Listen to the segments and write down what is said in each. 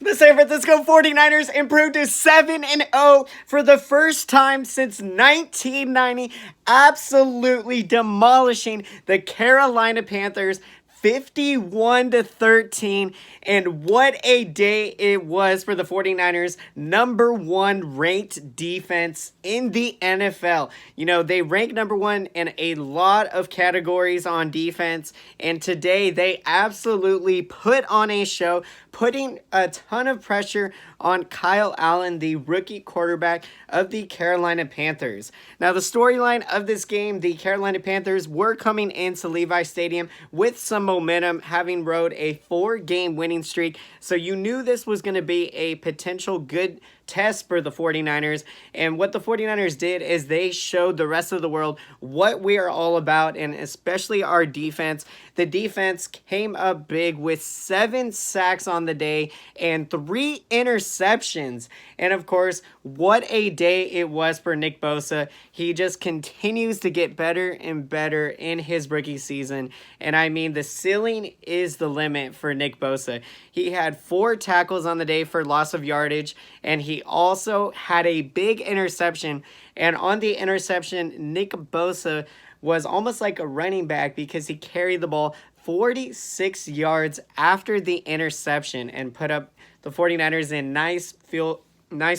The San Francisco 49ers improved to 7-0 for the first time since 1990, absolutely demolishing the Carolina Panthers 51-13. And what a day it was for the 49ers, number one ranked defense in the NFL. You know, they rank number one in a lot of categories on defense, and today they absolutely put on a show, putting a ton of pressure on Kyle Allen, the rookie quarterback of the Carolina Panthers. Now, the storyline of this game, the Carolina Panthers were coming into Levi Stadium with some momentum, having rode a 4-game winning streak, so you knew this was going to be a potential good test for the 49ers. And what the 49ers did is they showed the rest of the world what we are all about, and especially our defense. The defense came up big with 7 sacks on the day and 3 interceptions. And of course, what a day it was for Nick Bosa. He just continues to get better and better in his rookie season. And I mean, the ceiling is the limit for Nick Bosa. He had 4 tackles on the day for loss of yardage, and he also had a big interception. And on the interception, Nick Bosa was almost like a running back because he carried the ball 46 yards after the interception and put up the 49ers in nice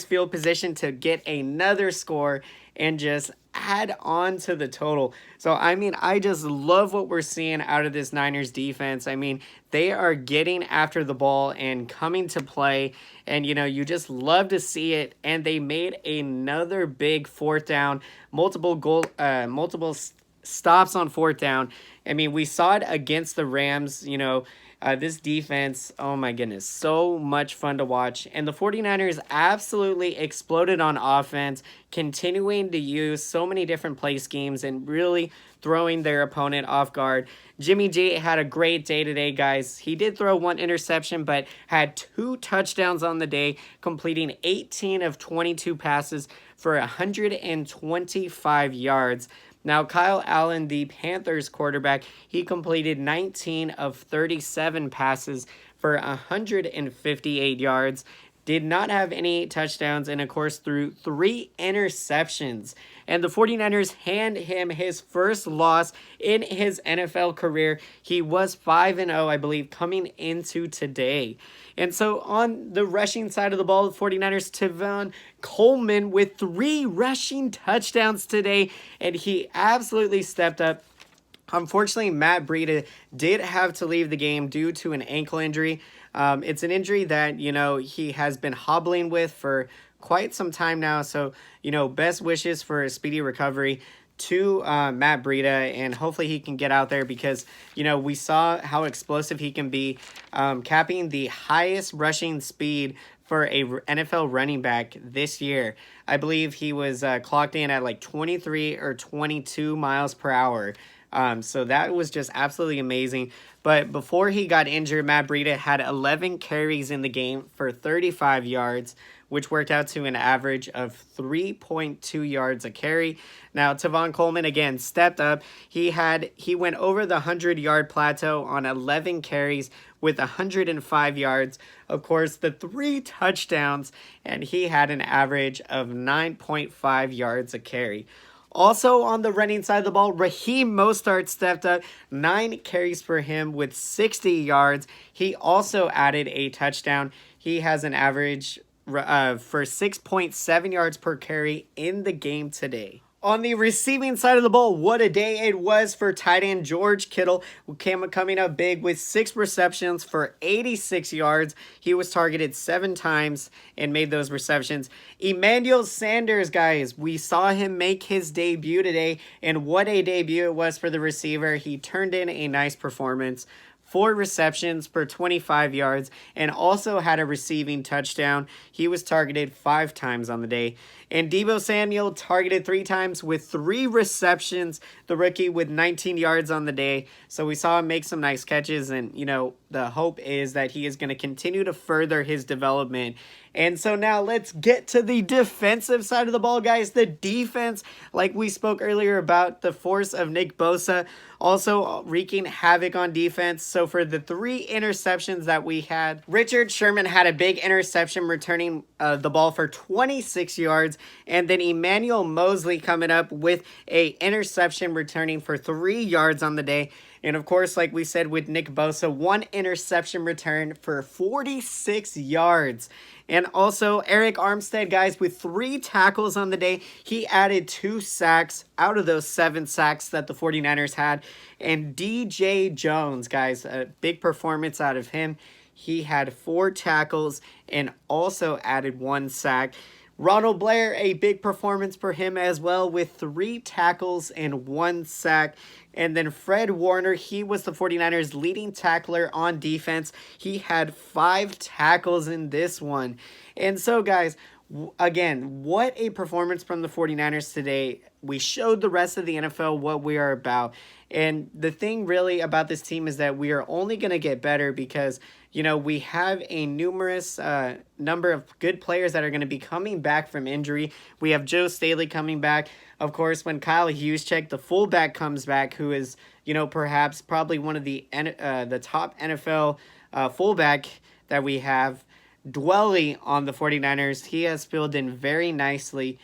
field position to get another score and just add on to the total. So, I mean, I just love what we're seeing out of this Niners defense. I mean, they are getting after the ball and coming to play, and, you know, you just love to see it. And they made another big 4th down, multiple stops on 4th down. I mean, we saw it against the Rams, you know. This defense, oh my goodness, so much fun to watch. And the 49ers absolutely exploded on offense, continuing to use so many different play schemes and really throwing their opponent off guard. Jimmy G had a great day today, guys. He did throw 1 interception, but had 2 touchdowns on the day, completing 18 of 22 passes for 125 yards. Now, Kyle Allen, the Panthers quarterback, he completed 19 of 37 passes for 158 yards, did not have any touchdowns, and of course threw 3 interceptions. And the 49ers hand him his first loss in his NFL career. He was 5-0, I believe, coming into today. And so on the rushing side of the ball, the 49ers, Tevin Coleman with 3 rushing touchdowns today, and he absolutely stepped up. Unfortunately, Matt Breida did have to leave the game due to an ankle injury. It's an injury that, you know, he has been hobbling with for quite some time now. So, you know, best wishes for a speedy recovery to Matt Breida, and hopefully he can get out there because, you know, we saw how explosive he can be, capping the highest rushing speed for a NFL running back this year. I believe he was clocked in at like 23 or 22 miles per hour. So that was just absolutely amazing. But before he got injured, Matt Breida had 11 carries in the game for 35 yards, which worked out to an average of 3.2 yards a carry. Now, Tevin Coleman, again, stepped up. He went over the 100-yard plateau on 11 carries with 105 yards. Of course, the 3 touchdowns, and he had an average of 9.5 yards a carry. Also on the running side of the ball, Raheem Mostert stepped up, 9 carries for him with 60 yards. He also added a touchdown. He has an average for 6.7 yards per carry in the game today. On the receiving side of the ball, what a day it was for tight end George Kittle, who coming up big with 6 receptions for 86 yards. He was targeted 7 times and made those receptions. Emmanuel Sanders, guys, we saw him make his debut today, and what a debut it was for the receiver. He turned in a nice performance. 4 receptions for 25 yards, and also had a receiving touchdown. He was targeted 5 times on the day. And Deebo Samuel targeted 3 times with 3 receptions, the rookie with 19 yards on the day. So we saw him make some nice catches, and, you know, the hope is that he is going to continue to further his development. And so now let's get to the defensive side of the ball, guys. The defense, like we spoke earlier about the force of Nick Bosa. also wreaking havoc on defense. So for the 3 interceptions that we had, Richard Sherman had a big interception returning the ball for 26 yards, and then Emmanuel Mosley coming up with a interception returning for 3 yards on the day. And of course, like we said with Nick Bosa, 1 interception return for 46 yards. And also Eric Armstead, guys, with 3 tackles on the day. He added 2 sacks out of those 7 sacks that the 49ers had. And DJ Jones, guys, a big performance out of him. He had 4 tackles and also added 1 sack. Ronald Blair, a big performance for him as well with 3 tackles and 1 sack. And then Fred Warner, he was the 49ers leading tackler on defense. He had 5 tackles in this one. And so, guys, again, what a performance from the 49ers today. We showed the rest of the NFL what we are about. And the thing really about this team is that we are only going to get better because, you know, we have a numerous number of good players that are going to be coming back from injury. We have Joe Staley coming back. Of course, when Kyle Juszczyk, the fullback, comes back, who is, you know, perhaps probably one of the top NFL fullback that we have, dwelling on the 49ers. He has filled in very nicely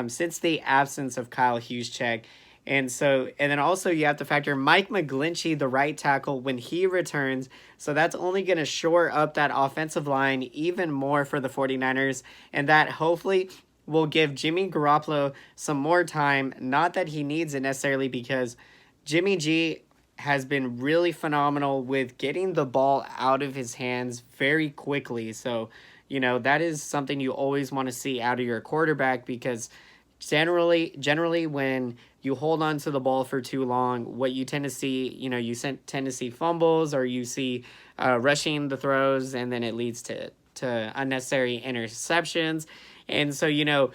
since the absence of Kyle Juszczyk. And then also you have to factor Mike McGlinchey, the right tackle, when he returns. So that's only going to shore up that offensive line even more for the 49ers. And that hopefully will give Jimmy Garoppolo some more time. Not that he needs it necessarily, because Jimmy G has been really phenomenal with getting the ball out of his hands very quickly. So, you know, that is something you always want to see out of your quarterback, because generally when you hold on to the ball for too long, what you tend to see, you know, you tend to see fumbles, or you see rushing the throws, and then it leads to unnecessary interceptions. And so, you know,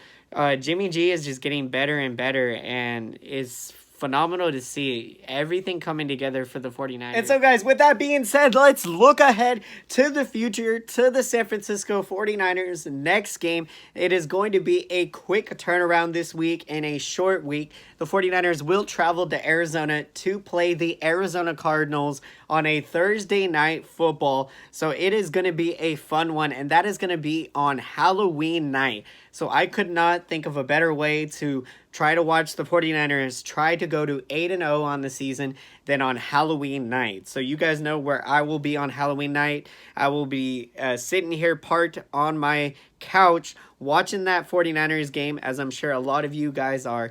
Jimmy G is just getting better and better, and is phenomenal to see everything coming together for the 49ers. And so, guys, with that being said, let's look ahead to the future, to the San Francisco 49ers next game. It is going to be a quick turnaround this week and a short week. The 49ers will travel to Arizona to play the Arizona Cardinals on a Thursday night football. So it is going to be a fun one, and that is going to be on Halloween night. So I could not think of a better way to try to watch the 49ers try to go to 8-0 on the season than on Halloween night. So you guys know where I will be on Halloween night. I will be sitting here parked on my couch watching that 49ers game, as I'm sure a lot of you guys are.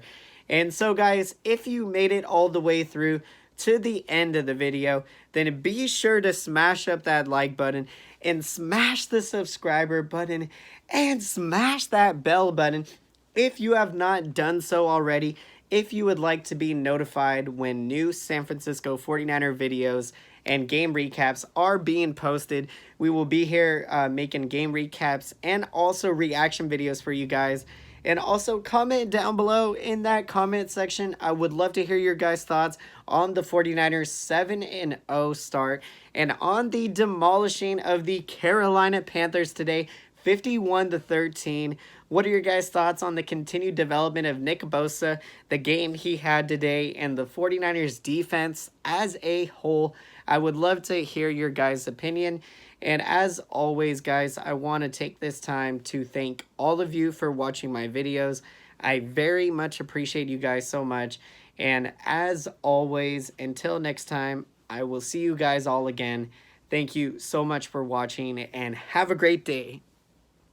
And so, guys, if you made it all the way through to the end of the video, then be sure to smash up that like button and smash the subscriber button and smash that bell button if you have not done so already. If you would like to be notified when new San Francisco 49er videos and game recaps are being posted, we will be here making game recaps and also reaction videos for you guys. And also comment down below in that comment section. I would love to hear your guys' thoughts on the 49ers 7-0 start and on the demolishing of the Carolina Panthers today, 51-13. What are your guys' thoughts on the continued development of Nick Bosa, the game he had today, and the 49ers defense as a whole? I would love to hear your guys' opinion. And as always, guys, I want to take this time to thank all of you for watching my videos. I very much appreciate you guys so much. And as always, until next time, I will see you guys all again. Thank you so much for watching, and have a great day.